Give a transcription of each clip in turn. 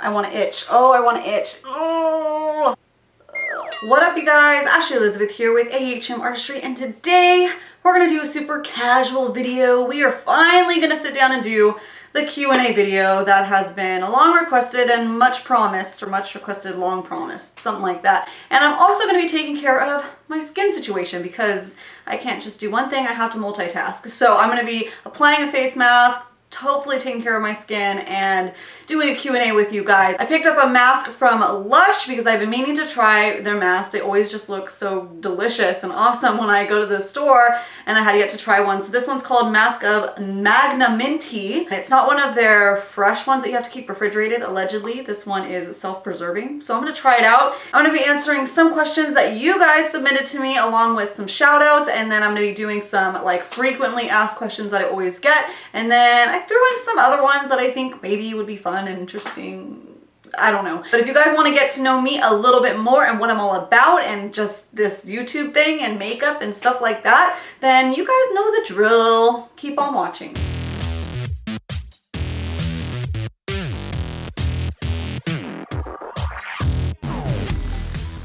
I want to itch. Oh, I want to itch. Oh. What up, you guys? Ashley Elizabeth here with AHM Artistry, and today we're going to do a super casual video. We are finally going to sit down and do the Q&A video that has been long requested and much promised, or much requested, long promised, something like that. And I'm also going to be taking care of my skin situation because I can't just do one thing, I have to multitask. So I'm going to be applying a face mask, hopefully taking care of my skin, and doing a Q&A with you guys. I picked up a mask from Lush because I've been meaning to try their masks. They always just look so delicious and awesome when I go to the store, and I had yet to try one. So this one's called Mask of Magnaminty. It's not one of their fresh ones that you have to keep refrigerated, allegedly. This one is self-preserving. So I'm gonna try it out. I'm gonna be answering some questions that you guys submitted to me along with some shout outs, and then I'm gonna be doing some like frequently asked questions that I always get, and then I threw in some other ones that I think maybe would be fun and interesting. I don't know. But if you guys want to get to know me a little bit more and what I'm all about and just this YouTube thing and makeup and stuff like that, then you guys know the drill. Keep on watching.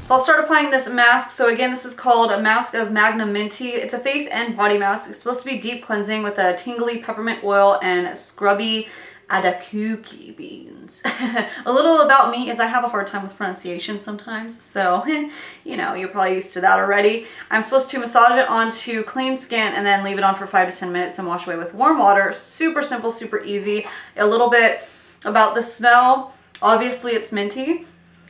So I'll start applying this mask. So again, this is called a Mask of Magnaminty. It's a face and body mask. It's supposed to be deep cleansing with a tingly peppermint oil and scrubby adakuki beans. A little about me is I have a hard time with pronunciation sometimes, so you know, you're probably used to that already. I'm supposed to massage it onto clean skin and then leave it on for 5 to 10 minutes and wash away with warm water. Super simple, super easy. A little bit about the smell. Obviously it's minty,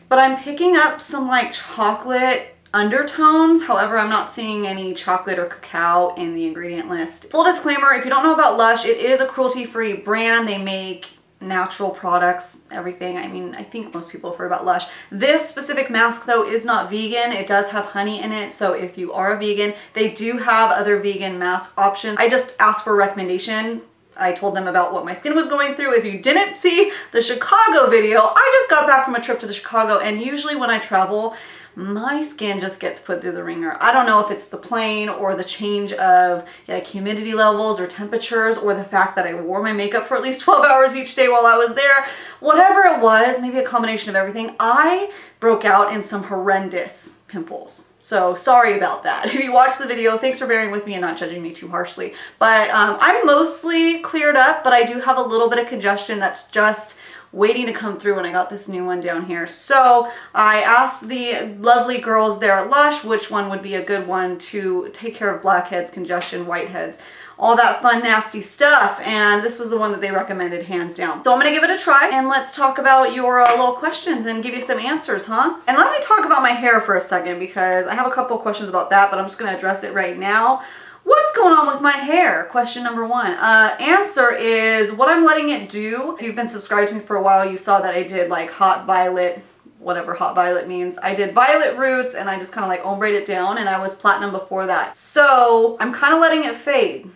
but I'm picking up some like chocolate undertones. However, I'm not seeing any chocolate or cacao in the ingredient list. Full disclaimer, if you don't know about Lush, it is a cruelty-free brand. They make natural products, everything. I mean, I think most people have heard about Lush. This specific mask though is not vegan. It does have honey in it, so if you are a vegan, they do have other vegan mask options. I just asked for a recommendation. I told them about what my skin was going through. If you didn't see the Chicago video, I just got back from a trip to Chicago, and usually when I travel, my skin just gets put through the ringer. I don't know if it's the plane or the change of like humidity levels or temperatures, or the fact that I wore my makeup for at least 12 hours each day while I was there. Whatever it was, maybe a combination of everything, I broke out in some horrendous pimples. So sorry about that. If you watched the video, thanks for bearing with me and not judging me too harshly. But I'm mostly cleared up, but I do have a little bit of congestion that's just waiting to come through when I got this new one down here. So I asked the lovely girls there at Lush which one would be a good one to take care of blackheads, congestion, whiteheads, all that fun nasty stuff, and this was the one that they recommended hands down. So I'm gonna give it a try, and let's talk about your little questions and give you some answers, huh? And let me talk about my hair for a second because I have a couple questions about that, but I'm just gonna address it right now. What's going on with my hair? Question number one. Answer is what I'm letting it do. If you've been subscribed to me for a while, you saw that I did like hot violet, whatever hot violet means. I did violet roots and I just kind of like ombre it down, and I was platinum before that. So I'm kind of letting it fade.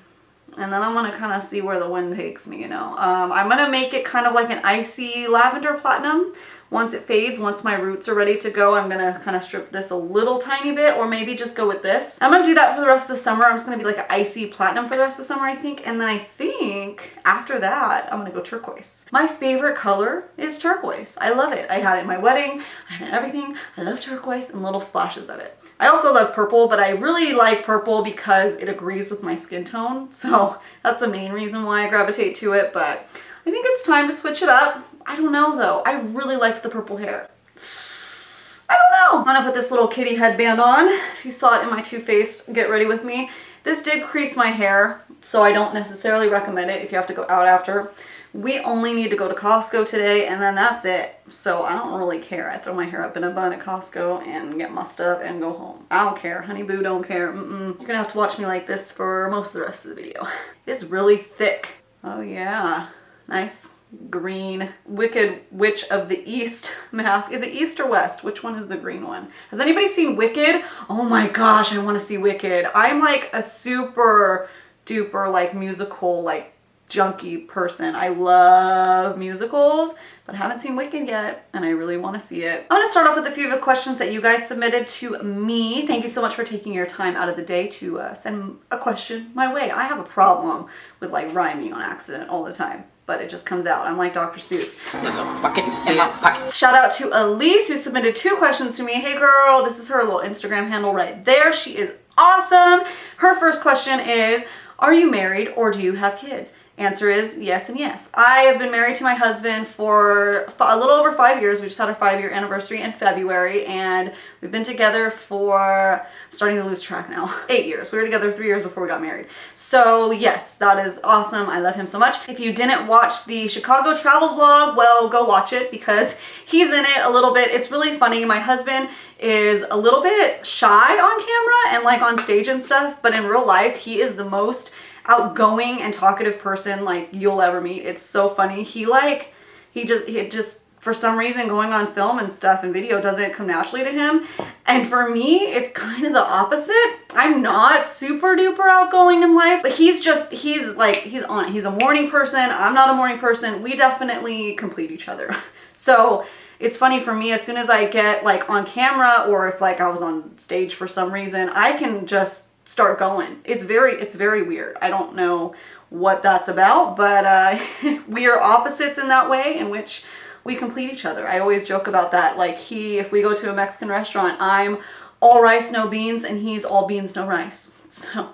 And then I'm gonna kind of see where the wind takes me, you know. I'm gonna make it kind of like an icy lavender platinum. Once it fades, once my roots are ready to go, I'm gonna kind of strip this a little tiny bit, or maybe just go with this. I'm gonna do that for the rest of the summer. I'm just gonna be like an icy platinum for the rest of the summer, I think. And then I think after that, I'm gonna go turquoise. My favorite color is turquoise. I love it. I had it in my wedding, I had everything. I love turquoise and little splashes of it. I also love purple, but I really like purple because it agrees with my skin tone. So that's the main reason why I gravitate to it, but I think it's time to switch it up. I don't know though. I really liked the purple hair. I don't know. I'm gonna put this little kitty headband on. If you saw it in my Too Faced Get Ready With Me. This did crease my hair, so I don't necessarily recommend it if you have to go out after. We only need to go to Costco today, and then that's it. So I don't really care. I throw my hair up in a bun at Costco and get my stuff and go home. I don't care. Honey boo don't care. You're gonna have to watch me like this for most of the rest of the video. It's really thick. Oh yeah. Nice green Wicked Witch of the East mask. Is it East or West? Which one is the green one? Has anybody seen Wicked? Oh my gosh, I want to see Wicked. I'm like a super duper like musical like junkie person. I love musicals, but I haven't seen Wicked yet, and I really want to see it. I'm going to start off with a few of the questions that you guys submitted to me. Thank you so much for taking your time out of the day to send a question my way. I have a problem with like rhyming on accident all the time. but it just comes out. I'm like Dr. Seuss. There's a bucket, you see it, bucket. Shout out to Elise, who submitted 2 questions to me. Hey girl, this is her little Instagram handle right there. She is awesome. Her first question is, are you married or do you have kids? Answer is yes and yes. I have been married to my husband for a little over 5 years. We just had our 5-year anniversary in February, and we've been together for, I'm starting to lose track now, 8 years. We were together 3 years before we got married. So yes, that is awesome. I love him so much. If you didn't watch the Chicago travel vlog, well, go watch it because he's in it a little bit. It's really funny. My husband is a little bit shy on camera and like on stage and stuff, but in real life, he is the most outgoing and talkative person like you'll ever meet. It's so funny. He just for some reason going on film and stuff and video doesn't come naturally to him. And for me, it's kind of the opposite. I'm not super duper outgoing in life, but he's a morning person. I'm not a morning person. We definitely complete each other. So it's funny for me, as soon as I get like on camera or if like I was on stage for some reason, I can just start going. It's very weird. I don't know what that's about, but we are opposites in that way in which we complete each other. I always joke about that. Like if we go to a Mexican restaurant, I'm all rice, no beans, and he's all beans, no rice. So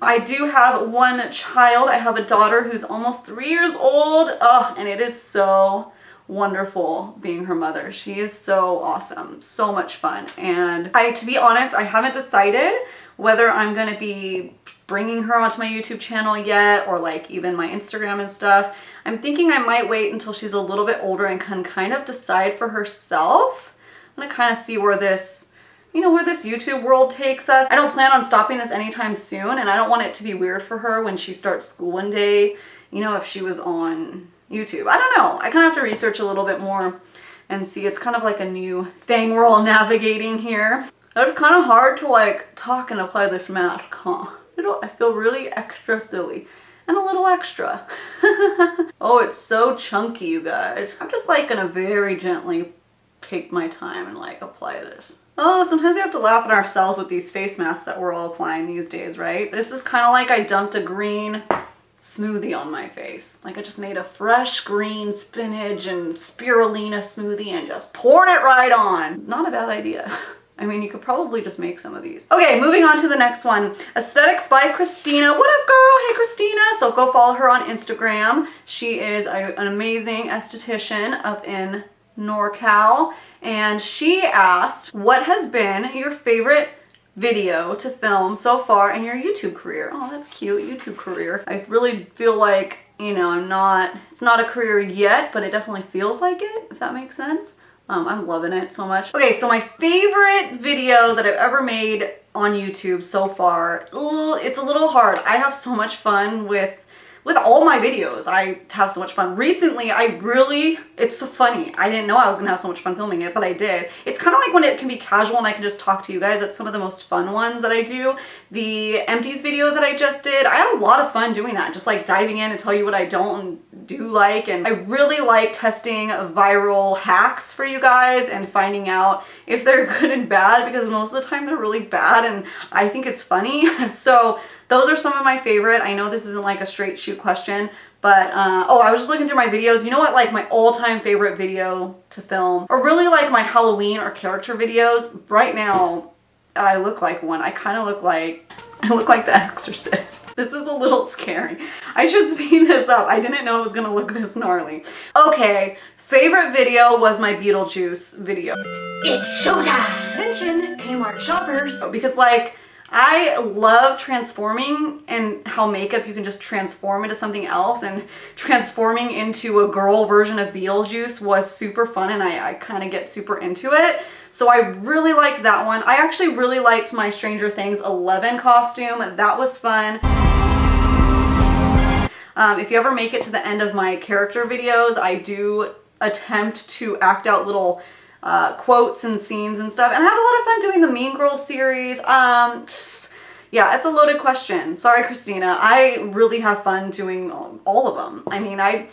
I do have 1 child. I have a daughter who's almost 3 years old. Oh, and it is so wonderful being her mother. She is so awesome, so much fun. And to be honest, I haven't decided whether I'm going to be bringing her onto my YouTube channel yet or like even my Instagram and stuff. I'm thinking I might wait until she's a little bit older and can kind of decide for herself. I'm going to kind of see where this, where this YouTube world takes us. I don't plan on stopping this anytime soon, and I don't want it to be weird for her when she starts school one day, if she was on YouTube. I don't know. I kind of have to research a little bit more and see. It's kind of like a new thing we're all navigating here. It's kind of hard to like talk and apply this mask, huh? I feel really extra silly and a little extra. Oh, it's so chunky, you guys. I'm just like gonna very gently take my time and like apply this. Oh, sometimes we have to laugh at ourselves with these face masks that we're all applying these days, right? This is kind of like I dumped a green smoothie on my face. Like I just made a fresh green spinach and spirulina smoothie and just poured it right on. Not a bad idea. I mean, you could probably just make some of these. Okay, moving on to the next one. Aesthetics by Christina. What up, girl? Hey, Christina. So go follow her on Instagram. She is an amazing esthetician up in NorCal. And she asked, what has been your favorite video to film so far in your YouTube career? Oh, that's cute, YouTube career. I really feel like, it's not a career yet, but it definitely feels like it, if that makes sense. I'm loving it so much. Okay, so my favorite video that I've ever made on YouTube so far, it's a little hard. I have so much fun with all my videos. I have so much fun. Recently, it's so funny. I didn't know I was gonna have so much fun filming it, but I did. It's kind of like when it can be casual and I can just talk to you guys. That's some of the most fun ones that I do. The empties video that I just did, I had a lot of fun doing that. Just like diving in and tell you what I don't do like. And I really like testing viral hacks for you guys and finding out if they're good and bad, because most of the time they're really bad and I think it's funny. So those are some of my favorite. I know this isn't like a straight shoot question, but oh, I was just looking through my videos. You know what, like my all-time favorite video to film, or really like my Halloween or character videos, right now I look like one. I kind of look like, The Exorcist. This is a little scary. I should speed this up. I didn't know it was gonna look this gnarly. Okay, favorite video was my Beetlejuice video. It's showtime! Mention Kmart shoppers. Because like, I love transforming and how makeup you can just transform into something else, and transforming into a girl version of Beetlejuice was super fun, and I kind of get super into it. So I really liked that one. I actually really liked my Stranger Things 11 costume. That was fun. If you ever make it to the end of my character videos, I do attempt to act out little quotes and scenes and stuff, and I have a lot of fun doing the Mean Girls series. Yeah, it's a loaded question. Sorry, Christina. I really have fun doing all of them. I mean, I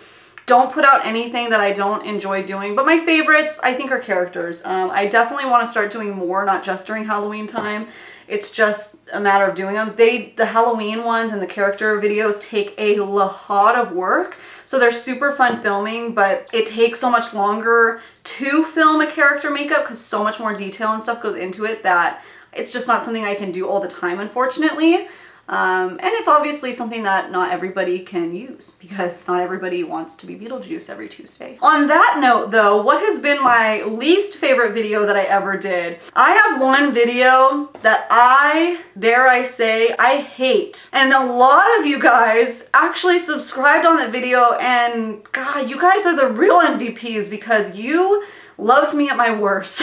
don't put out anything that I don't enjoy doing, but my favorites I think are characters. I definitely want to start doing more, not just during Halloween time. It's just a matter of doing them. The Halloween ones and the character videos take a lot of work. So they're super fun filming, but it takes so much longer to film a character makeup because so much more detail and stuff goes into it that it's just not something I can do all the time, unfortunately. And it's obviously something that not everybody can use because not everybody wants to be Beetlejuice every Tuesday. On that note though, what has been my least favorite video that I ever did? I have one video that dare I say, I hate. And a lot of you guys actually subscribed on that video, and God, you guys are the real MVPs because you loved me at my worst.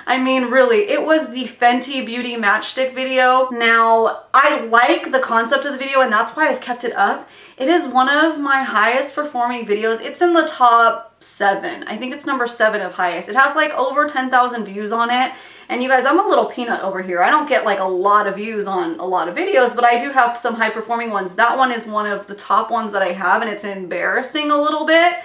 I mean, really, it was the Fenty Beauty matchstick video. Now, I like the concept of the video and that's why I've kept it up. It is one of my highest performing videos. It's in the top 7. I think it's number 7 of highest. It has like over 10,000 views on it. And you guys, I'm a little peanut over here. I don't get like a lot of views on a lot of videos, but I do have some high performing ones. That one is one of the top ones that I have, and it's embarrassing a little bit.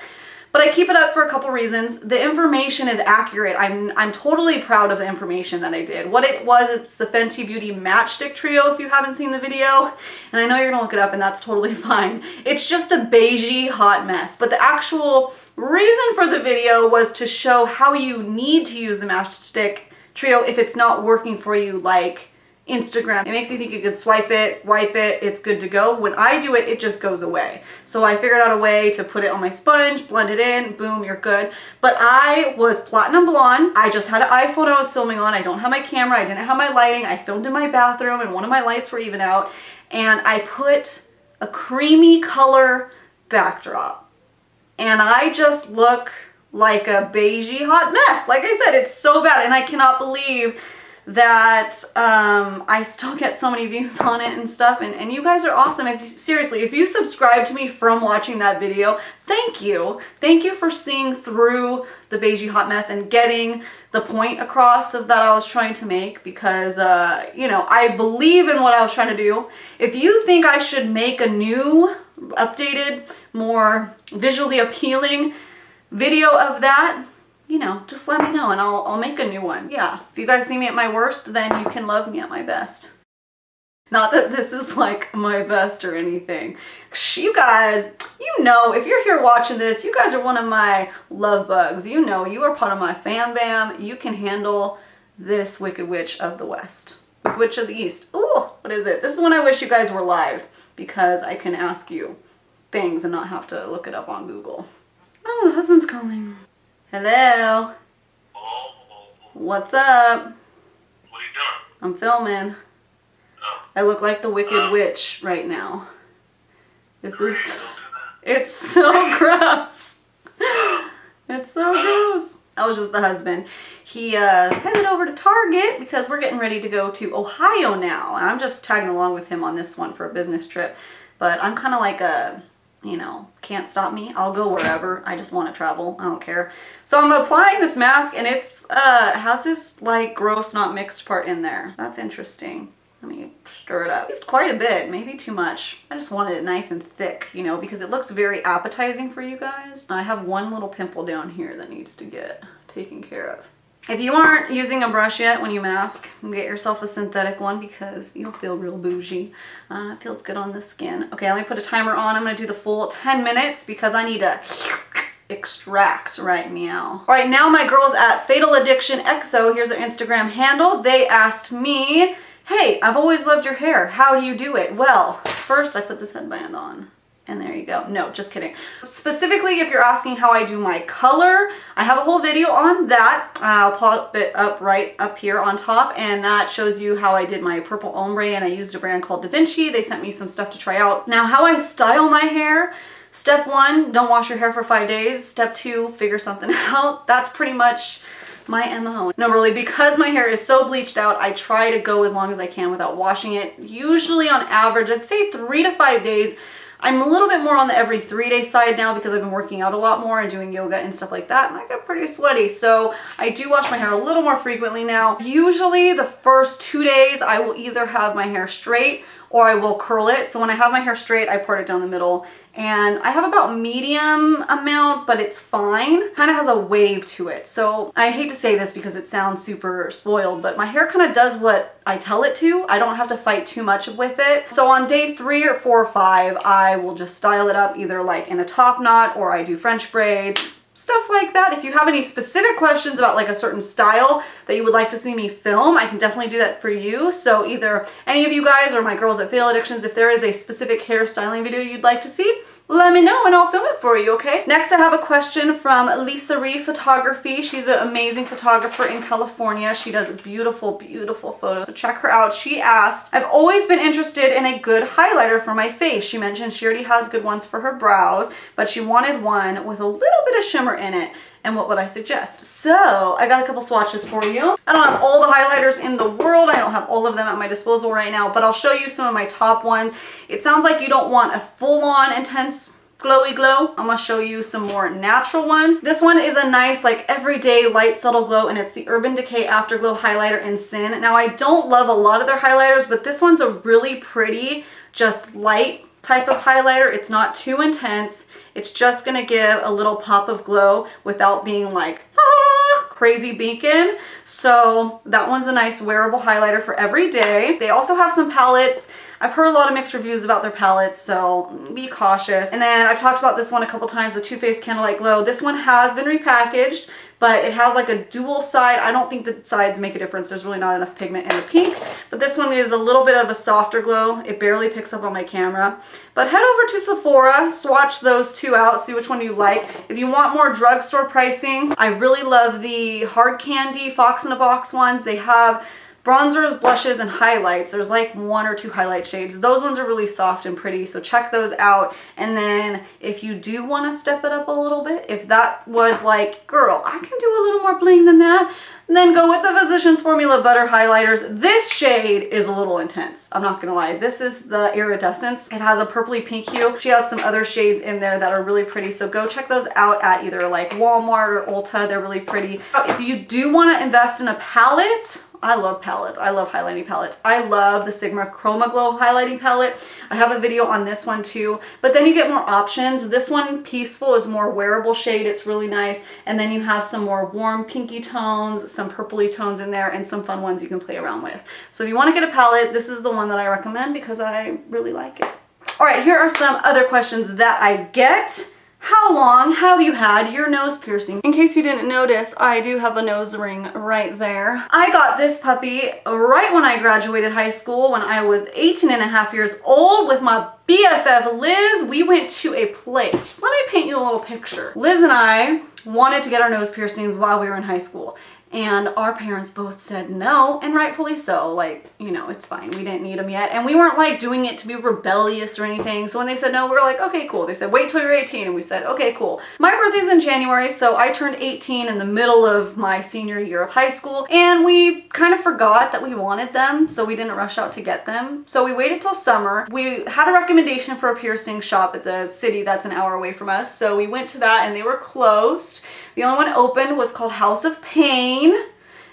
But I keep it up for a couple reasons. The information is accurate. I'm totally proud of the information that I did. What it was, it's the Fenty Beauty Matchstick Trio if you haven't seen the video. And I know you're gonna look it up and that's totally fine. It's just a beigey hot mess. But the actual reason for the video was to show how you need to use the Matchstick Trio if it's not working for you, like Instagram. It makes you think you could swipe it, wipe it, it's good to go. When I do it, it just goes away. So I figured out a way to put it on my sponge, blend it in, boom, you're good. But I was platinum blonde. I just had an iPhone I was filming on. I don't have my camera. I didn't have my lighting. I filmed in my bathroom and one of my lights were even out. And I put a creamy color backdrop. And I just look like a beigey hot mess. Like I said, it's so bad. And I cannot believe that I still get so many views on it and stuff, and you guys are awesome. Seriously, if you subscribe to me from watching that video, thank you for seeing through the beigey hot mess and getting the point across of that I was trying to make, because you know, I believe in what I was trying to do. If you think I should make a new updated, more visually appealing video of that, you know, just let me know and I'll make a new one. Yeah, if you guys see me at my worst, then you can love me at my best. Not that this is like my best or anything. You guys, you know, if you're here watching this, you guys are one of my love bugs. You know, you are part of my fam bam. You can handle this Wicked Witch of the West. Wicked Witch of the East. Ooh, what is it? This is when I wish you guys were live, because I can ask you things and not have to look it up on Google. Oh, the husband's calling. Hello. Hello. What's up? What are you doing? I'm filming. Oh. I look like the Wicked Witch right now. This is... Still do It's so gross. It's so gross. That was just the husband. He headed over to Target because we're getting ready to go to Ohio now. I'm just tagging along with him on this one for a business trip. But I'm kind of like a... you know, can't stop me. I'll go wherever. I just want to travel. I don't care. So I'm applying this mask and it's has this like gross not mixed part in there. That's interesting. Let me stir it up. It's quite a bit, maybe too much. I just wanted it nice and thick, you know, because it looks very appetizing for you guys. I have one little pimple down here that needs to get taken care of. If you aren't using a brush yet when you mask, get yourself a synthetic one because you'll feel real bougie. It feels good on the skin. Okay, let me put a timer on. I'm gonna do the full 10 minutes because I need to extract right meow. All right, now my girls at Fatal Addiction XO, here's their Instagram handle. They asked me, hey, I've always loved your hair. How do you do it? Well, first I put this headband on. And there you go. No, just kidding. Specifically, if you're asking how I do my color, I have a whole video on that. I'll pop it up right up here on top, and that shows you how I did my purple ombre, and I used a brand called Da Vinci. They sent me some stuff to try out. Now, how I style my hair, step 1, don't wash your hair for 5 days. Step 2, figure something out. That's pretty much my MO. No, really, because my hair is so bleached out, I try to go as long as I can without washing it. Usually on average, I'd say 3 to 5 days. I'm a little bit more on the every 3-day side now because I've been working out a lot more and doing yoga and stuff like that, and I get pretty sweaty, so I do wash my hair a little more frequently now. Usually the first 2 days I will either have my hair straight or I will curl it. So when I have my hair straight, I part it down the middle. And I have about medium amount, but it's fine. Kind of has a wave to it. So I hate to say this because it sounds super spoiled, but my hair kind of does what I tell it to. I don't have to fight too much with it. So on day 3 or 4 or 5, I will just style it up either like in a top knot, or I do French braid, stuff like that. If you have any specific questions about like a certain style that you would like to see me film, I can definitely do that for you. So either any of you guys or my girls at Veil Addictions, if there is a specific hairstyling video you'd like to see, let me know and I'll film it for you, okay? Next, I have a question from Lisa Ree Photography. She's an amazing photographer in California. She does beautiful, beautiful photos. So check her out. She asked, I've always been interested in a good highlighter for my face. She mentioned she already has good ones for her brows, but she wanted one with a little bit of shimmer in it. And what would I suggest? So I got a couple swatches for you. I don't have all the highlighters in the world. I don't have all of them at my disposal right now, but I'll show you some of my top ones. It sounds like you don't want a full-on intense glowy glow. I'm gonna show you some more natural ones. This one is a nice like everyday light subtle glow, and it's the Urban Decay Afterglow Highlighter in Sin. Now I don't love a lot of their highlighters, but this one's a really pretty, just light type of highlighter. It's not too intense. It's just gonna give a little pop of glow without being like crazy beacon. So that one's a nice wearable highlighter for every day. They also have some palettes. I've heard a lot of mixed reviews about their palettes, so be cautious. And then I've talked about this one a couple times, the Too Faced Candlelight Glow. This one has been repackaged, but it has like a dual side. I don't think the sides make a difference. There's really not enough pigment in the pink, but this one is a little bit of a softer glow. It barely picks up on my camera. But head over to Sephora, swatch those two out, see which one you like. If you want more drugstore pricing, I really love the Hard Candy Fox in a Box ones. They have bronzers, blushes, and highlights. There's like 1 or 2 highlight shades. Those ones are really soft and pretty, so check those out. And then if you do want to step it up a little bit, if that was like, girl, I can do a little more bling than that, then go with the Physicians Formula Butter Highlighters. This shade is a little intense, I'm not gonna lie. This is the Iridescence. It has a purpley pink hue. She has some other shades in there that are really pretty, so go check those out at either like Walmart or Ulta. They're really pretty. If you do want to invest in a palette, I love palettes. I love highlighting palettes. I love the Sigma Chroma Glow highlighting palette. I have a video on this one too, but then you get more options. This one, Peaceful, is more wearable shade. It's really nice. And then you have some more warm pinky tones, some purpley tones in there, and some fun ones you can play around with. So if you want to get a palette, this is the one that I recommend because I really like it. All right, here are some other questions that I get. How long have you had your nose piercing? In case you didn't notice, I do have a nose ring right there. I got this puppy right when I graduated high school when I was 18.5 years old with my BFF Liz. We went to a place. Let me paint you a little picture. Liz and I wanted to get our nose piercings while we were in high school. And our parents both said no, and rightfully so. Like, you know, it's fine. We didn't need them yet. And we weren't like doing it to be rebellious or anything. So when they said no, we were like, okay, cool. They said, wait till you're 18. And we said, okay, cool. My birthday's in January, so I turned 18 in the middle of my senior year of high school. And we kind of forgot that we wanted them, so we didn't rush out to get them. So we waited till summer. We had a recommendation for a piercing shop at the city that's an hour away from us. So we went to that and they were closed. The only one open was called House of Pain.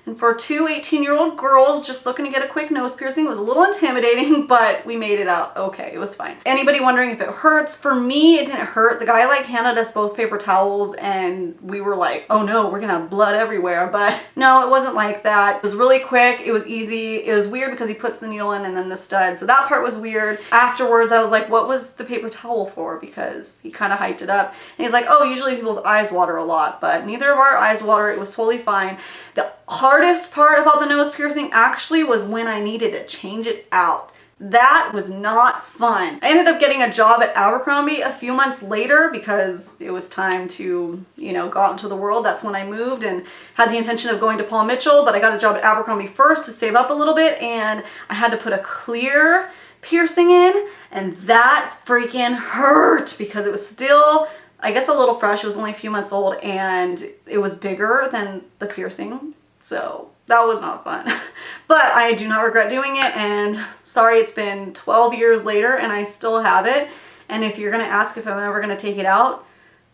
And for 2 18-year-old girls just looking to get a quick nose piercing, it was a little intimidating, but we made it out okay. It was fine. Anybody wondering if it hurts? For me, it didn't hurt. The guy like handed us both paper towels and we were like, oh no, we're gonna have blood everywhere. But no, it wasn't like that. It was really quick. It was easy. It was weird because he puts the needle in and then the stud. So that part was weird. Afterwards, I was like, what was the paper towel for? Because he kind of hyped it up. And he's like, oh, usually people's eyes water a lot, but neither of our eyes water. It was totally fine. The hardest part about the nose piercing actually was when I needed to change it out. That was not fun. I ended up getting a job at Abercrombie a few months later because it was time to, you know, go out into the world. That's when I moved and had the intention of going to Paul Mitchell, but I got a job at Abercrombie first to save up a little bit, and I had to put a clear piercing in, and that freaking hurt because it was still, I guess, a little fresh. It was only a few months old and it was bigger than the piercing. So that was not fun. But I do not regret doing it, and sorry it's been 12 years later and I still have it. And if you're gonna ask if I'm ever gonna take it out,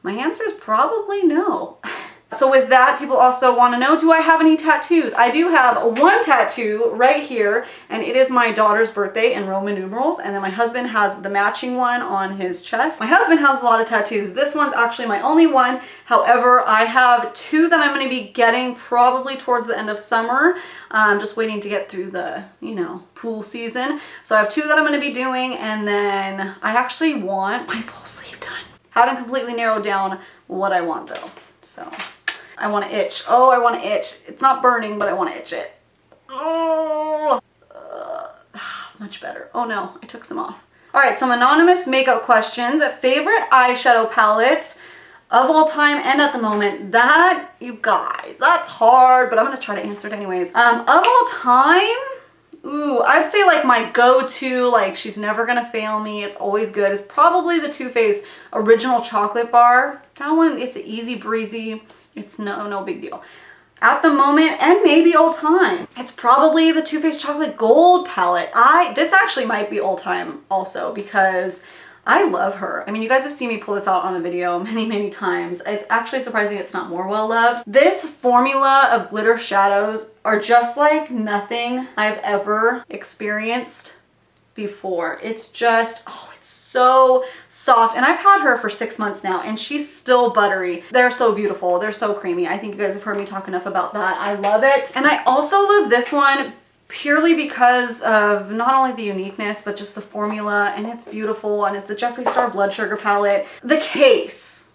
my answer is probably no. So with that, people also want to know, do I have any tattoos? I do have one tattoo right here, and it is my daughter's birthday in Roman numerals, and then my husband has the matching one on his chest. My husband has a lot of tattoos. This one's actually my only one. However, I have two that I'm going to be getting probably towards the end of summer. I'm just waiting to get through the, you know, pool season. So I have two that I'm going to be doing, and then I actually want my full sleeve done. Haven't completely narrowed down what I want though, so. I want to itch. Oh, I want to itch. It's not burning, but I want to itch it. Oh, much better. Oh no, I took some off. All right, some anonymous makeup questions. Favorite eyeshadow palette of all time and at the moment. That, you guys, that's hard, but I'm going to try to answer it anyways. Of all time, ooh, I'd say like my go-to, like she's never gonna fail me, it's always good, is probably the Too Faced Original Chocolate Bar. That one, it's easy breezy. It's no big deal. At the moment, and maybe all time, it's probably the Too Faced Chocolate Gold palette. This actually might be all time also because I love her. I mean, you guys have seen me pull this out on a video many times. It's actually surprising it's not more well loved. This formula of glitter shadows are just like nothing I've ever experienced before. It's just, oh, it's so soft, and I've had her for 6 months now and she's still buttery. They're so beautiful, they're so creamy. I think you guys have heard me talk enough about that. I love it. And I also love this one purely because of not only the uniqueness but just the formula, and it's beautiful, and it's the Jeffree Star Blood Sugar palette. The case,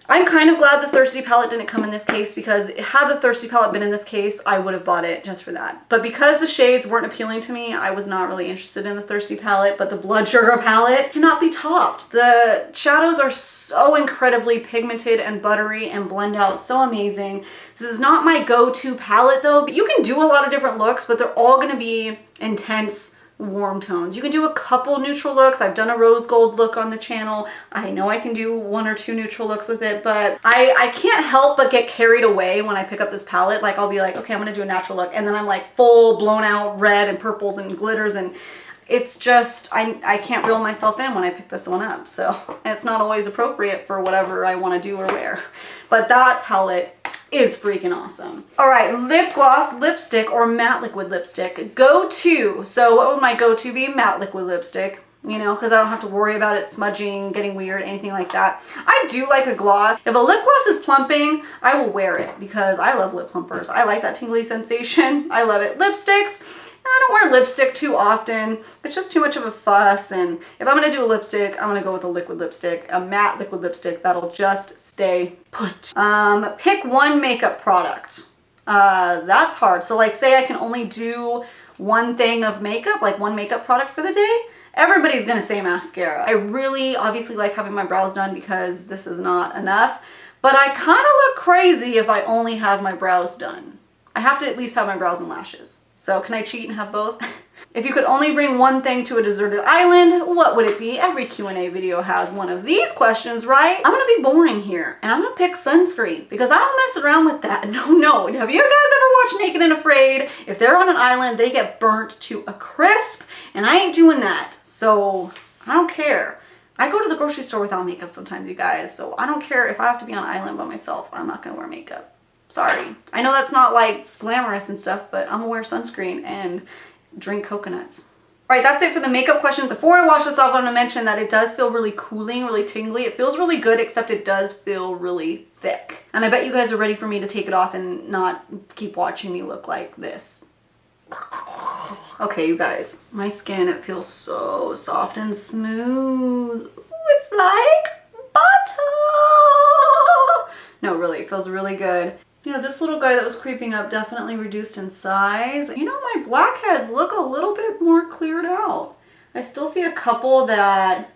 I'm kind of glad the Thirsty palette didn't come in this case, because had the Thirsty palette been in this case, I would have bought it just for that. But because the shades weren't appealing to me, I was not really interested in the Thirsty palette, but the Blood Sugar palette cannot be topped. The shadows are so incredibly pigmented and buttery and blend out so amazing. This is not my go-to palette though, but you can do a lot of different looks, but they're all gonna be intense, warm tones. You can do a couple neutral looks. I've done a rose gold look on the channel. I know I can do 1 or 2 neutral looks with it, but I can't help but get carried away when I pick up this palette. Like I'll be like, okay, I'm gonna do a natural look, and then I'm like full blown out red and purples and glitters, and it's just, I can't reel myself in when I pick this one up. So it's not always appropriate for whatever I want to do or wear. But that palette is freaking awesome. All right, lip gloss, lipstick, or matte liquid lipstick. Go-to. So what would my go-to be? Matte liquid lipstick. You know, because I don't have to worry about it smudging, getting weird, anything like that. I do like a gloss. If a lip gloss is plumping, I will wear it because I love lip plumpers. I like that tingly sensation. I love it. Lipsticks, I don't wear lipstick too often. It's just too much of a fuss, and if I'm gonna do a lipstick, I'm gonna go with a liquid lipstick, a matte liquid lipstick that'll just stay put. Pick one makeup product. That's hard. So like say I can only do one thing of makeup, like one makeup product for the day. Everybody's gonna say mascara. I really obviously like having my brows done because this is not enough, but I kind of look crazy if I only have my brows done. I have to at least have my brows and lashes. So can I cheat and have both? If you could only bring one thing to a deserted island, what would it be? Every Q&A video has one of these questions, right? I'm gonna be boring here, and I'm gonna pick sunscreen because I don't mess around with that. No. Have you guys ever watched Naked and Afraid? If they're on an island, they get burnt to a crisp, and I ain't doing that. So I don't care. I go to the grocery store without makeup sometimes, you guys. So I don't care if I have to be on an island by myself. I'm not gonna wear makeup. Sorry. I know that's not like glamorous and stuff, but I'm gonna wear sunscreen and drink coconuts. All right, that's it for the makeup questions. Before I wash this off, I want to mention that it does feel really cooling, really tingly. It feels really good, except it does feel really thick. And I bet you guys are ready for me to take it off and not keep watching me look like this. Okay, you guys, my skin, it feels so soft and smooth. Ooh, it's like butter. No, really, it feels really good. Yeah, this little guy that was creeping up definitely reduced in size. You know, my blackheads look a little bit more cleared out. I still see a couple that,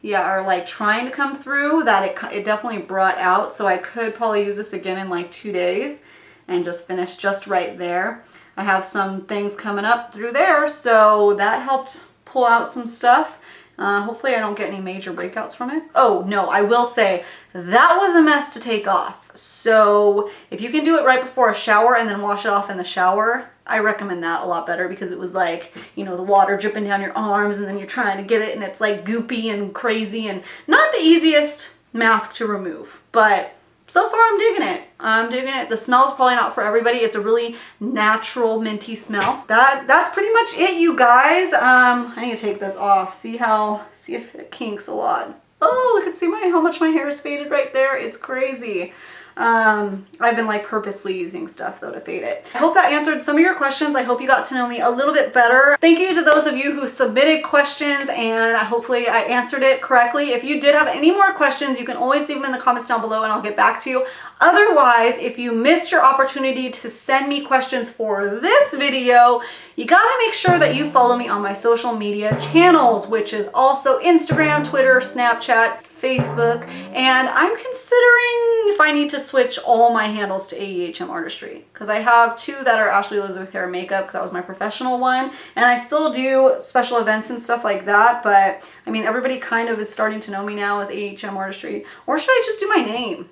yeah, are like trying to come through that it definitely brought out. So I could probably use this again in like 2 days and just finish just right there. I have some things coming up through there, so that helped pull out some stuff. Hopefully I don't get any major breakouts from it. Oh no, I will say that was a mess to take off. So if you can do it right before a shower and then wash it off in the shower, I recommend that a lot better, because it was like, you know, the water dripping down your arms and then you're trying to get it and it's like goopy and crazy and not the easiest mask to remove, but so far I'm digging it. I'm digging it. The smell is probably not for everybody. It's a really natural minty smell. That's pretty much it, you guys. I need to take this off. See if it kinks a lot. Oh, look at how much my hair is faded right there. It's crazy. I've been like purposely using stuff though to fade it. I hope that answered some of your questions. I hope you got to know me a little bit better. Thank you to those of you who submitted questions, and hopefully I answered it correctly. If you did have any more questions, you can always leave them in the comments down below and I'll get back to you. Otherwise, if you missed your opportunity to send me questions for this video, you gotta make sure that you follow me on my social media channels, which is also Instagram, Twitter, Snapchat, Facebook, and I'm considering if I need to switch all my handles to AEHM Artistry, because I have 2 that are Ashley Elizabeth Hair and Makeup because that was my professional one, and I still do special events and stuff like that, but I mean everybody kind of is starting to know me now as AEHM Artistry. Or should I just do my name?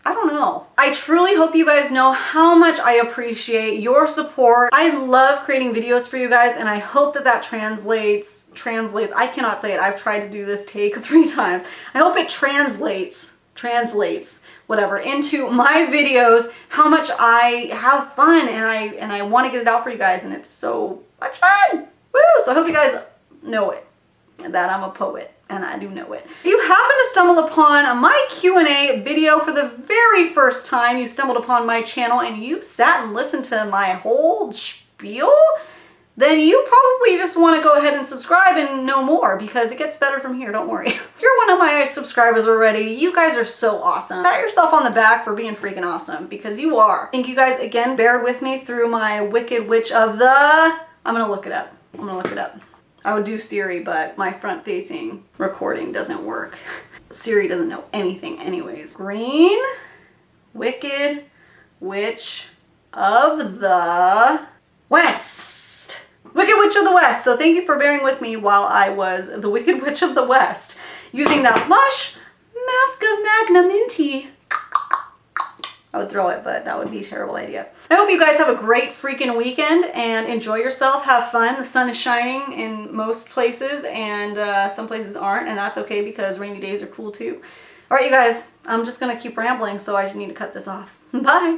I don't know. I truly hope you guys know how much I appreciate your support. I love creating videos for you guys, and I hope that translates, I cannot say it. I've tried to do this take 3 times. I hope it translates, whatever, into my videos, how much I have fun and I want to get it out for you guys, and it's so much fun. Woo! So I hope you guys know it, and that I'm a poet. And I do know it. If you happen to stumble upon my Q&A video for the very first time, you stumbled upon my channel and you sat and listened to my whole spiel, then you probably just want to go ahead and subscribe and know more, because it gets better from here, don't worry. If you're one of my subscribers already, you guys are so awesome. Pat yourself on the back for being freaking awesome, because you are. Thank you guys again. Bear with me through my Wicked Witch of the... I'm gonna look it up. I would do Siri, but my front-facing recording doesn't work. Siri doesn't know anything anyways. Green Wicked Witch of the West. Wicked Witch of the West. So thank you for bearing with me while I was the Wicked Witch of the West, using that Lush Mask of Magnaminty. I would throw it, but that would be a terrible idea. I hope you guys have a great freaking weekend and enjoy yourself. Have fun. The sun is shining in most places, and some places aren't, and that's okay because rainy days are cool too. All right, you guys, I'm just going to keep rambling, so I need to cut this off. Bye.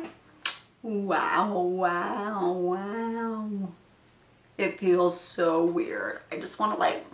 Wow, wow, wow. It feels so weird. I just want to like